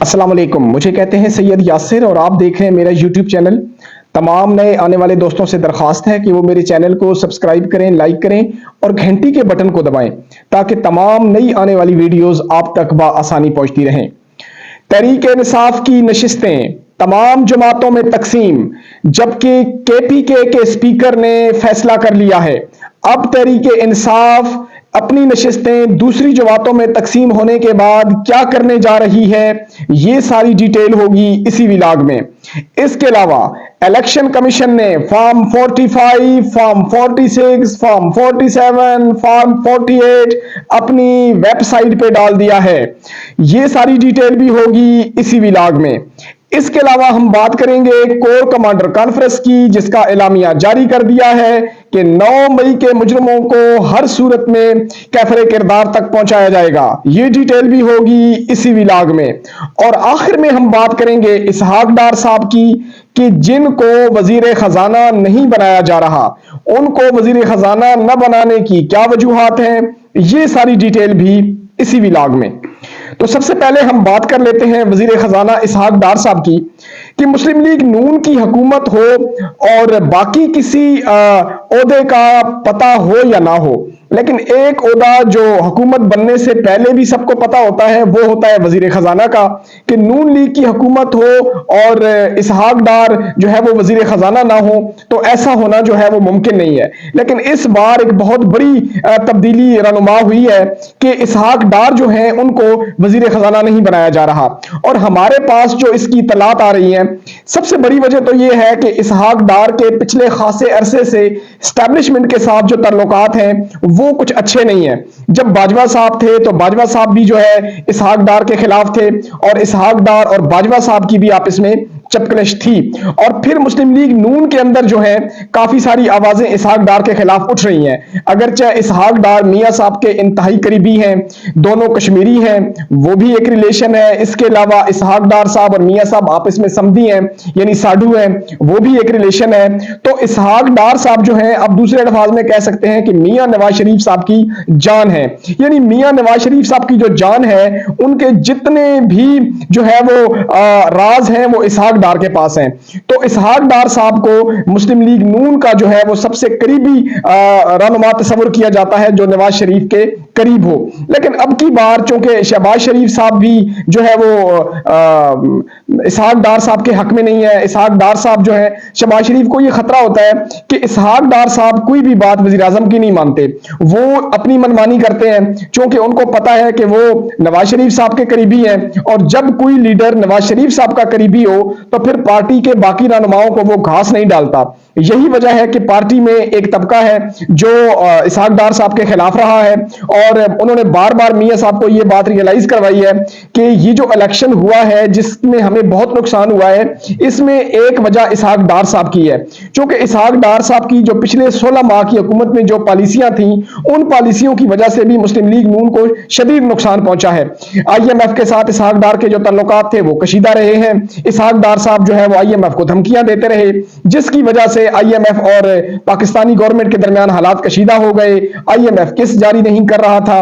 السلام علیکم، مجھے کہتے ہیں سید یاسر اور آپ دیکھ رہے ہیں میرا یوٹیوب چینل۔ تمام نئے آنے والے دوستوں سے درخواست ہے کہ وہ میرے چینل کو سبسکرائب کریں، لائک کریں اور گھنٹی کے بٹن کو دبائیں تاکہ تمام نئی آنے والی ویڈیوز آپ تک بآسانی پہنچتی رہیں۔ تحریک انصاف کی نشستیں تمام جماعتوں میں تقسیم، جبکہ کے پی کے اسپیکر نے فیصلہ کر لیا ہے اب تحریک انصاف اپنی نشستیں دوسری جماعتوں میں تقسیم ہونے کے بعد کیا کرنے جا رہی ہے، یہ ساری ڈیٹیل ہوگی اسی ولاگ میں۔ اس کے علاوہ الیکشن کمیشن نے فارم 45، فارم 46، فارم 47، فارم 48 اپنی ویب سائٹ پہ ڈال دیا ہے، یہ ساری ڈیٹیل بھی ہوگی اسی ولاگ میں۔ اس کے علاوہ ہم بات کریں گے کور کمانڈر کانفرنس کی، جس کا اعلامیہ جاری کر دیا ہے کہ 9 مئی کے مجرموں کو ہر صورت میں کیفر کردار تک پہنچایا جائے گا، یہ ڈیٹیل بھی ہوگی اسی ولاگ میں۔ اور آخر میں ہم بات کریں گے اسحاق ڈار صاحب کی کہ جن کو وزیر خزانہ نہیں بنایا جا رہا، ان کو وزیر خزانہ نہ بنانے کی کیا وجوہات ہیں، یہ ساری ڈیٹیل بھی اسی ولاگ میں۔ تو سب سے پہلے ہم بات کر لیتے ہیں وزیر خزانہ اسحاق ڈار صاحب کی کہ مسلم لیگ نون کی حکومت ہو اور باقی کسی عہدے کا پتہ ہو یا نہ ہو، لیکن ایک عہدہ جو حکومت بننے سے پہلے بھی سب کو پتہ ہوتا ہے وہ ہوتا ہے وزیر خزانہ کا، کہ نون لیگ کی حکومت ہو اور اسحاق ڈار جو ہے وہ وزیر خزانہ نہ ہو تو ایسا ہونا جو ہے وہ ممکن نہیں ہے۔ لیکن اس بار ایک بہت بڑی تبدیلی رونما ہوئی ہے کہ اسحاق ڈار جو ہیں ان کو وزیر خزانہ نہیں بنایا جا رہا، اور ہمارے پاس جو اس کی اطلاعات آ رہی ہیں سب سے بڑی وجہ تو یہ ہے کہ اسحاق ڈار کے پچھلے خاصے عرصے سے اسٹیبلشمنٹ کے ساتھ جو تعلقات ہیں وہ کچھ اچھے نہیں ہیں۔ جب باجوہ صاحب تھے تو باجوہ صاحب بھی جو ہے اسحاق ڈار کے خلاف تھے، اور اسحاق ڈار اور باجوہ صاحب کی بھی آپس میں چپکلش تھی، اور پھر مسلم لیگ نون کے اندر جو ہے کافی ساری آوازیں اسحاق ڈار کے خلاف اٹھ رہی ہیں، اگرچہ اسحاق ڈار میاں صاحب کے انتہائی قریبی ہیں، دونوں کشمیری ہیں، وہ بھی ایک ریلیشن ہے۔ اس کے علاوہ اسحاق ڈار صاحب اور میاں صاحب آپس میں سمدھی ہیں، یعنی ساڈو ہیں، وہ بھی ایک ریلیشن ہے۔ تو اسحاق ڈار صاحب جو ہیں اب دوسرے الفاظ میں کہہ سکتے ہیں کہ میاں نواز شریف صاحب کی جان ہے، یعنی میاں نواز شریف صاحب کی جو جان ہے ان کے جتنے بھی جو ہے وہ راز ہیں وہ اسحاق ڈار کے پاس ہیں۔ تو اسحاق ڈار صاحب کو مسلم لیگ نون کا جو ہے وہ سب سے قریبی رہنما تصور کیا جاتا ہے جو نواز شریف کے قریب ہو۔ لیکن اب کی بار چونکہ شہباز شریف صاحب بھی جو ہے وہ اسحاق ڈار صاحب کے حق میں نہیں ہے، اسحاق ڈار صاحب جو ہے شہباز شریف کو یہ خطرہ ہوتا ہے کہ اسحاق ڈار صاحب کوئی بھی بات وزیر اعظم کی نہیں مانتے، وہ اپنی منمانی کرتے ہیں، چونکہ ان کو پتا ہے کہ وہ نواز شریف صاحب کے قریبی ہیں، اور جب کوئی لیڈر نواز شریف صاحب کا قریبی ہو تو پھر پارٹی کے باقی رہنماؤں کو وہ گھاس نہیں ڈالتا۔ یہی وجہ ہے کہ پارٹی میں ایک طبقہ ہے جو اسحاق ڈار صاحب کے خلاف رہا ہے، اور انہوں نے بار بار میاں صاحب کو یہ بات ریئلائز کروائی ہے کہ یہ جو الیکشن ہوا ہے جس میں ہمیں بہت نقصان ہوا ہے، اس میں ایک وجہ اسحاق ڈار صاحب کی ہے، چونکہ اسحاق ڈار صاحب کی جو پچھلے 16 ماہ کی حکومت میں جو پالیسیاں تھیں ان پالیسیوں کی وجہ سے بھی مسلم لیگ نون کو شدید نقصان پہنچا ہے۔ آئی ایم ایف کے ساتھ اسحاق ڈار کے جو تعلقات تھے وہ کشیدہ رہے ہیں، اسحاق ڈار صاحب جو ہے وہ آئی ایم ایف کو دھمکیاں دیتے رہے، جس کی وجہ سے آئی ایم ایف اور پاکستانی گورنمنٹ کے درمیان حالات کشیدہ ہو گئے، آئی ایم ایف کس جاری نہیں کر رہا تھا،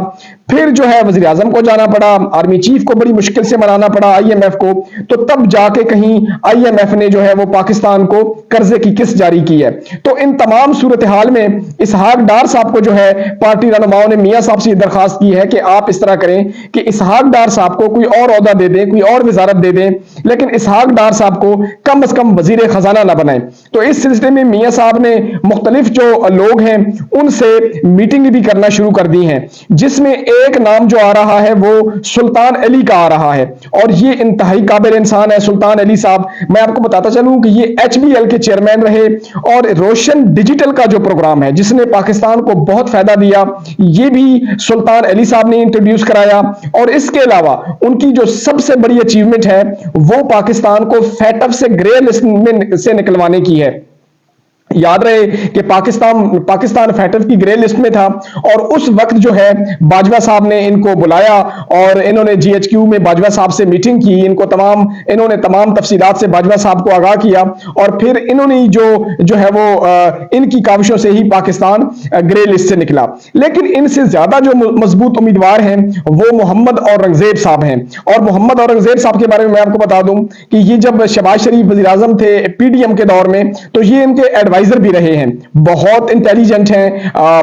پھر جو ہے وزیر اعظم کو جانا پڑا، آرمی چیف کو بڑی مشکل سے منانا پڑا آئی ایم ایف کو، تو تب جا کے کہیں آئی ایم ایف نے جو ہے وہ پاکستان کو قرضے کی قسط جاری کی ہے۔ تو ان تمام صورتحال میں اسحاق ڈار صاحب کو جو ہے پارٹی رہنماؤں نے میاں صاحب سے یہ درخواست کی ہے کہ آپ اس طرح کریں کہ اسحاق ڈار صاحب کو کوئی اور عہدہ دے دیں، کوئی اور وزارت دے دیں، لیکن اسحاق ڈار صاحب کو کم از کم وزیر خزانہ نہ بنائیں۔ تو اس سلسلے میں میاں صاحب نے مختلف جو لوگ ہیں ان سے میٹنگ بھی کرنا شروع کر دی ہیں، جس میں ایک نام جو آ رہا ہے وہ سلطان علی کا آ رہا ہے، اور یہ انتہائی قابل انسان ہے سلطان علی صاحب۔ میں آپ کو بتاتا چلوں کہ یہ ایچ بی ایل کے چیئرمین رہے، اور روشن ڈیجیٹل کا جو پروگرام ہے جس نے پاکستان کو بہت فائدہ دیا یہ بھی سلطان علی صاحب نے انٹروڈیوس کرایا، اور اس کے علاوہ ان کی جو سب سے بڑی اچیومنٹ ہے وہ پاکستان کو فیٹف سے گرے لسٹ میں سے نکلوانے کی ہے۔ یاد رہے کہ پاکستان فائٹر کی گرے لسٹ میں تھا، اور اس وقت جو ہے باجوہ صاحب نے ان کو بلایا اور انہوں نے جی ایچ کیو میں باجوہ صاحب سے میٹنگ کی، انہوں نے تمام تفصیلات سے باجوہ صاحب کو آگاہ کیا، اور پھر انہوں نے جو ہے وہ ان کی کاوشوں سے ہی پاکستان گرے لسٹ سے نکلا۔ لیکن ان سے زیادہ جو مضبوط امیدوار ہیں وہ محمد اورنگزیب صاحب ہیں، اور محمد اورنگزیب صاحب کے بارے میں آپ کو بتا دوں کہ یہ جب شہباز شریف وزیر اعظم تھے پی ڈی ایم کے دور میں، تو یہ ان کے ایڈوائزر بھی رہے ہیں، بہت انٹیلیجنٹ ہیں،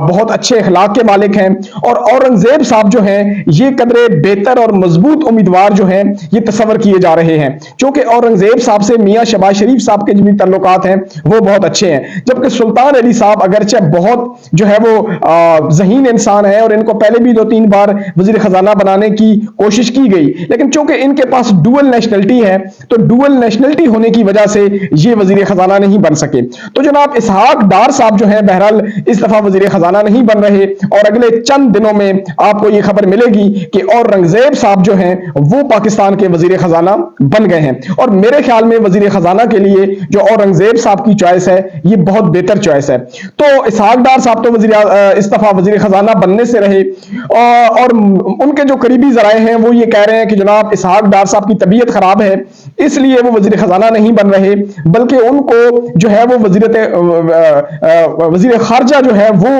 بہت اچھے اخلاق کے مالک ہیں، اور اورنگزیب صاحب جو ہیں یہ قدرے بہتر اور مضبوط امیدوار جو ہیں یہ تصور کیے جا رہے ہیں، چونکہ اورنگزیب صاحب سے میاں شہباز شریف صاحب کے جو بھی تعلقات ہیں وہ بہت اچھے ہیں، جبکہ سلطان علی صاحب اگرچہ بہت جو ہے وہ ذہین انسان ہے، اور ان کو پہلے بھی 2-3 بار وزیر خزانہ بنانے کی کوشش کی گئی، لیکن چونکہ ان کے پاس ڈوئل نیشنلٹی ہے، تو ڈوئل نیشنلٹی ہونے کی وجہ سے یہ وزیر خزانہ نہیں بن سکے۔ تو جناب اسحاق ڈار صاحب جو ہیں بہرحال اس دفعہ وزیر خزانہ نہیں بن رہے، اور اگلے چند دنوں میں آپ کو یہ خبر ملے گی کہ اورنگزیب صاحب جو ہیں وہ پاکستان کے وزیر خزانہ بن گئے ہیں، اور میرے خیال میں وزیر خزانہ کے لیے جو اورنگزیب صاحب کی چوائس ہے یہ بہت بہتر چوائس ہے۔ تو اسحاق ڈار صاحب تو اس دفعہ وزیر خزانہ بننے سے رہے، اور ان کے جو قریبی ذرائع ہیں وہ یہ کہہ رہے ہیں کہ جناب اسحاق ڈار صاحب کی طبیعت خراب ہے، اس لیے وہ وزیر خزانہ نہیں بن رہے، بلکہ ان کو جو ہے وہ وزیر خارجہ جو ہے وہ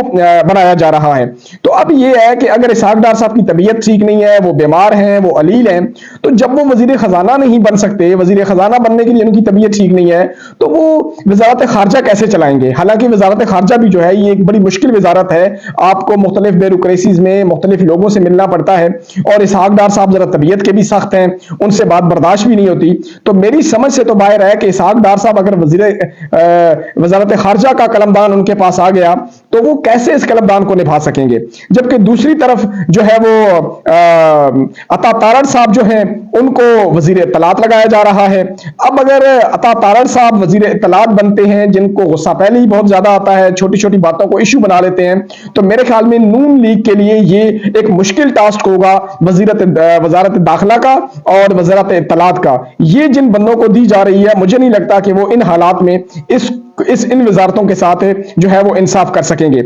بنایا جا رہا ہے۔ تو اب یہ ہے کہ اگر اسحاق ڈار صاحب کی طبیعت ٹھیک نہیں ہے، وہ بیمار ہیں، وہ علیل ہیں، تو جب وہ وزیر خزانہ نہیں بن سکتے، وزیر خزانہ بننے کے لیے ان کی طبیعت ٹھیک نہیں ہے، تو وہ وزارت خارجہ کیسے چلائیں گے؟ حالانکہ وزارت خارجہ بھی جو ہے یہ ایک بڑی مشکل وزارت ہے، آپ کو مختلف بیوروکریسیز میں مختلف لوگوں سے ملنا پڑتا ہے، اور اسحاق ڈار صاحب ذرا طبیعت کے بھی سخت ہیں، ان سے بات برداشت بھی نہیں ہوتی۔ تو میری سمجھ سے تو باہر ہے کہ اسحاق ڈار صاحب اگر وزارت خارجہ کا قلمدان ان کے پاس آ گیا تو وہ کیسے اس قلمدان کو نبھا سکیں گے؟ جبکہ دوسری طرف جو ہے وہ عطا تارڑ صاحب جو ہیں ان کو وزیر اطلاعات لگایا جا رہا ہے۔ اب اگر عطا تارڑ صاحب وزیر اطلاعات بنتے ہیں، جن کو غصہ پہلے ہی بہت زیادہ آتا ہے، چھوٹی چھوٹی باتوں کو ایشو بنا لیتے ہیں، تو میرے خیال میں نون لیگ کے لیے یہ ایک مشکل ٹاسک ہوگا وزارت داخلہ کا اور وزارت اطلاعات کا۔ یہ جن بندوں کو دی جا رہی ہے مجھے نہیں لگتا کہ وہ ان حالات میں ان وزارتوں کے ساتھ جو ہے وہ انصاف کر سکیں گے۔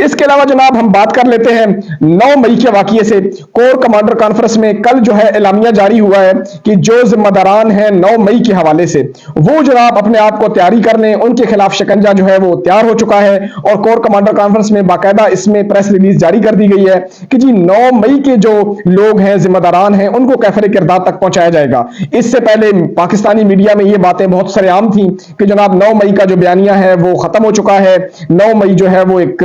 اس کے علاوہ جناب ہم بات کر لیتے ہیں 9 مئی کے واقعے سے۔ کور کمانڈر کانفرنس میں کل جو ہے اعلامیہ جاری ہوا ہے کہ جو ذمہ داران ہیں 9 مئی کے حوالے سے وہ جناب اپنے آپ کو تیاری کر لیں، ان کے خلاف شکنجہ جو ہے وہ تیار ہو چکا ہے، اور کور کمانڈر کانفرنس میں باقاعدہ اس میں پریس ریلیز جاری کر دی گئی ہے کہ جی 9 مئی کے جو لوگ ہیں ذمہ داران ہیں ان کو کیفر کردار تک پہنچایا جائے گا۔ اس سے پہلے پاکستانی میڈیا میں یہ باتیں بہت سرے عام تھیں کہ جناب 9 مئی کا جو بیانیہ ہے وہ ختم ہو چکا ہے، 9 مئی جو ہے وہ ایک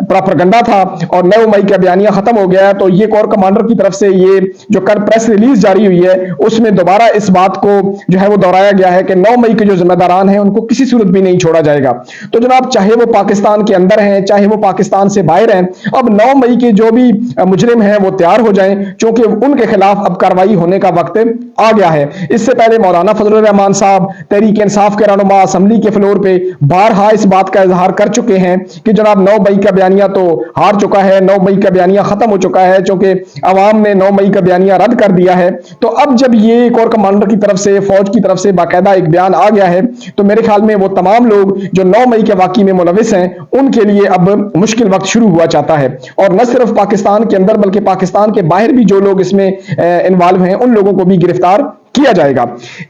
پراپرگنڈا تھا، اور 9 مئی کا بیانیہ ختم ہو گیا ہے۔ تو یہ کور کمانڈر کی طرف سے یہ جو کل پریس ریلیز جاری ہوئی ہے اس میں دوبارہ اس بات کو جو ہے وہ دہرایا گیا ہے کہ 9 مئی کے جو ذمہ داران ہیں ان کو کسی صورت بھی نہیں چھوڑا جائے گا۔ تو جناب چاہے وہ پاکستان کے اندر ہیں چاہے وہ پاکستان سے باہر ہیں، اب 9 مئی کے جو بھی مجرم ہیں وہ تیار ہو جائیں، چونکہ ان کے خلاف اب کارروائی ہونے کا وقت آ گیا ہے۔ اس سے پہلے مولانا فضل الرحمان صاحب تحریک انصاف کے رہنما اسمبلی کے فلور پہ بارہا اس بات کا اظہار کر چکے ہیں کہ جناب 9 مئی کا بیانیہ تو ہار چکا ہے، 9 مئی کا بیانیہ ختم ہو چکا ہے، چونکہ عوام نے 9 مئی کا بیانیہ رد کر دیا ہے۔ تو اب جب یہ کور کمانڈر کی طرف سے، فوج کی طرف سے باقاعدہ ایک بیان آ گیا ہے، تو میرے خیال میں وہ تمام لوگ جو 9 مئی کے واقعے میں ملوث ہیں ان کے لیے اب مشکل وقت شروع ہوا چاہتا ہے، اور نہ صرف پاکستان کے اندر بلکہ پاکستان کے باہر بھی جو لوگ اس میں انوالو ہیں ان لوگوں کو بھی گرفتار کیا جائے گا۔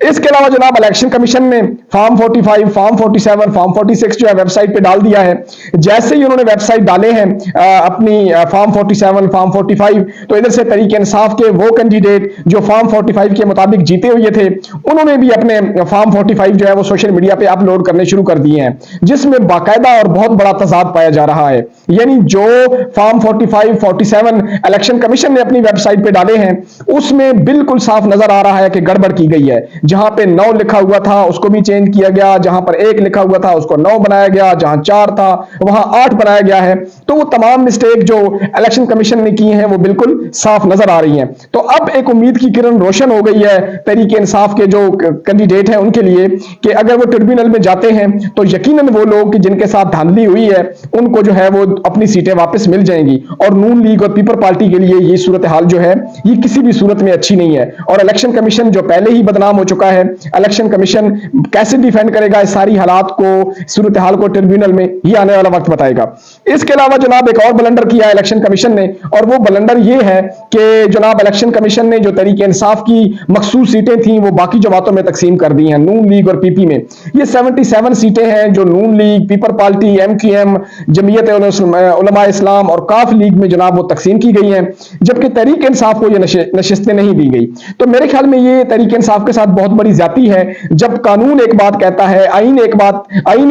اس کے علاوہ جناب الیکشن کمیشن نے فارم 45، فارم 47، فارم 46 جو ہے ویب سائٹ پہ ڈال دیا ہے۔ جیسے ہی انہوں نے ویب سائٹ ڈالے ہیں اپنی فارم 47، فارم 45، تو ادھر سے تحریک انصاف کے وہ کینڈیڈیٹ جو فارم 45 کے مطابق جیتے ہوئے تھے انہوں نے بھی اپنے فارم 45 جو ہے وہ سوشل میڈیا پہ اپلوڈ کرنے شروع کر دیے ہیں، جس میں باقاعدہ اور بہت بڑا تضاد پایا جا رہا ہے۔ یعنی جو فارم 45، 47 الیکشن کمیشن نے اپنی ویب سائٹ پہ ڈالے ہیں اس میں بالکل صاف نظر آ رہا ہے کہ گڑبڑ کی گئی ہے۔ جہاں پہ 9 لکھا ہوا تھا اس کو بھی چینج کیا گیا، جہاں پر 1 لکھا ہوا تھا اس کو 9 بنایا گیا، جہاں 4 تھا وہاں 8 بنایا گیا ہے۔ تو وہ تمام مسٹیک جو الیکشن کمیشن نے کی ہیں وہ بالکل صاف نظر آ رہی ہیں۔ تو اب ایک امید کی کرن روشن ہو گئی ہے تحریک انصاف کے جو کینڈیڈیٹ ہیں ان کے لیے کہ اگر وہ ٹربیونل میں جاتے ہیں تو یقیناً وہ لوگ جن کے ساتھ دھاندلی ہوئی ہے ان کو جو ہے وہ اپنی سیٹیں واپس مل جائیں گی، اور نون لیگ اور پیپل پارٹی کے لیے یہ صورتحال جو ہے یہ کسی بھی صورت میں اچھی نہیں ہے۔ اور الیکشن کمیشن جو پہلے ہی بدنام ہو چکا ہے. الیکشن کمیشن کیسے ڈیفینڈ کرے گا اس ساری حالات کو, صورتحال کو ٹریبیونل میں, یہ آنے والا وقت بتائے گا. اس کے علاوہ جناب ایک اور بلنڈر کیا ہے الیکشن کمیشن نے, اور وہ بلنڈر یہ ہے کہ جناب الیکشن کمیشن نے جو تحریک انصاف کی مخصوص سیٹیں تھیں وہ باقی جماعتوں میں تقسیم کر دی ہیں, نون لیگ اور پی پی میں. یہ 77 سیٹیں ہیں جو Noon league, people party, M Q M, Jamiat Ulema Islam اور کاف لیگ میں جناب وہ تقسیم کی گئی ہیں, جبکہ تحریک انصاف کو یہ نشستیں نہیں دی گئی. تو میرے خیال میں یہ تحریک انصاف کے ساتھ بہت بڑی زیادتی ہے. جب قانون ایک بات کہتا ہے, آئین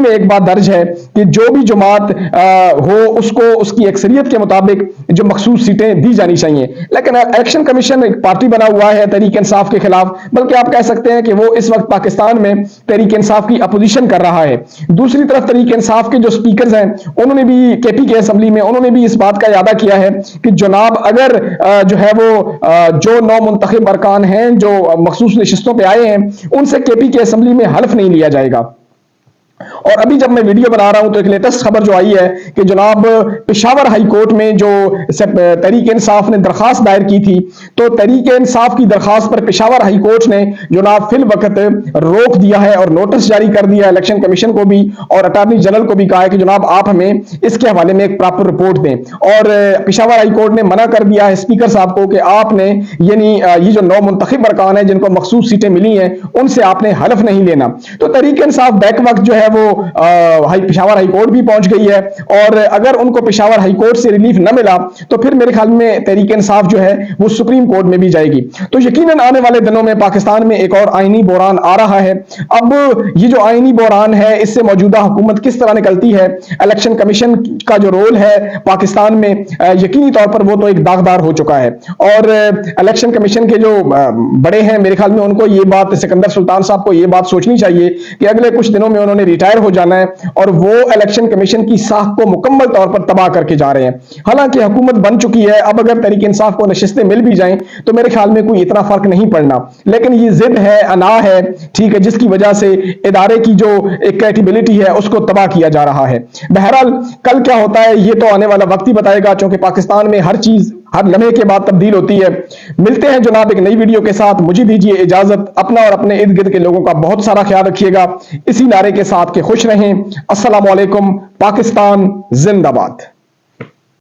میں ایک بات درج ہے کہ جو بھی جماعت ہو اس کو اس کی اکثریت کے مطابق جو مخصوص سیٹیں دی جانی چاہیے, لیکن الیکشن کمیشن ایک پارٹی بنا ہوا ہے تحریک انصاف کے خلاف, بلکہ آپ کہہ سکتے ہیں کہ وہ اس وقت پاکستان میں تحریک انصاف کی اپوزیشن کر رہا ہے. دوسری طرف تحریک انصاف کے جو سپیکرز ہیں انہوں نے بھی کے پی کے اسمبلی میں انہوں نے بھی اس بات کا اعادہ کیا ہے کہ جناب اگر جو ہے وہ جو نو منتخب ارکان ہیں جو مخصوص نشستوں پہ آئے ہیں ان سے کے پی کے اسمبلی میں حلف نہیں لیا جائے گا. اور ابھی جب میں ویڈیو بنا رہا ہوں تو ایک لیٹسٹ خبر جو آئی ہے کہ جناب پشاور ہائی کورٹ میں جو تحریک انصاف نے درخواست دائر کی تھی, تو تحریک انصاف کی درخواست پر پشاور ہائی کورٹ نے جناب فی الوقت روک دیا ہے اور نوٹس جاری کر دیا ہے الیکشن کمیشن کو بھی اور اٹارنی جنرل کو بھی کہا ہے کہ جناب آپ ہمیں اس کے حوالے میں ایک پراپر رپورٹ دیں. اور پشاور ہائی کورٹ نے منع کر دیا ہے اسپیکر صاحب کو کہ آپ نے یعنی یہ جو نو منتخب ارکان ہیں جن کو مخصوص سیٹیں ملی ہیں ان سے آپ نے حلف نہیں لینا. تو تحریک انصاف بیک وقت جو ہے وہ پشاور ہائی کورٹ بھی پہنچ گئی ہے, اور اگر ان کو پشاور ہائی کورٹ سے ریلیف نہ ملا تو پھر میرے خیال میں تحریک انصاف جو ہے وہ سپریم کورٹ میں بھی جائے گی. تو یقیناً آنے والے دنوں میں پاکستان میں ایک اور آئینی بحران آ رہا ہے. اب یہ جو آئینی بحران ہے اس سے موجودہ حکومت کس طرح نکلتی ہے, الیکشن کمیشن کا جو رول ہے پاکستان میں یقینی طور پر وہ تو ایک داغدار ہو چکا ہے, اور الیکشن کمیشن کے جو بڑے ہیں میرے خیال میں ان کو یہ بات, سکندر سلطان صاحب کو یہ بات سوچنی چاہیے کہ اگلے کچھ دنوں میں انہوں نے ریٹائر ہو جانا ہے اور وہ الیکشن کمیشن کی ساکھ کو مکمل طور پر تباہ کر کے جا رہے ہیں. حالانکہ حکومت بن چکی ہے, اب اگر تحریک انصاف کو نشستیں مل بھی جائیں تو میرے خیال میں کوئی اتنا فرق نہیں پڑنا, لیکن یہ ضد ہے, انا ہے, ٹھیک ہے, جس کی وجہ سے ادارے کی جو ایک کریڈیبلٹی ہے اس کو تباہ کیا جا رہا ہے. بہرحال کل کیا ہوتا ہے یہ تو آنے والا وقت ہی بتائے گا, چونکہ پاکستان میں ہر چیز ہر لمحے کے بعد تبدیل ہوتی ہے. ملتے ہیں جناب ایک نئی ویڈیو کے ساتھ, مجھے دیجیے اجازت. اپنا اور اپنے ارد گرد کے لوگوں کا بہت سارا خیال رکھیے گا اسی نعرے کے ساتھ کہ خوش رہیں. السلام علیکم. پاکستان زندہ باد.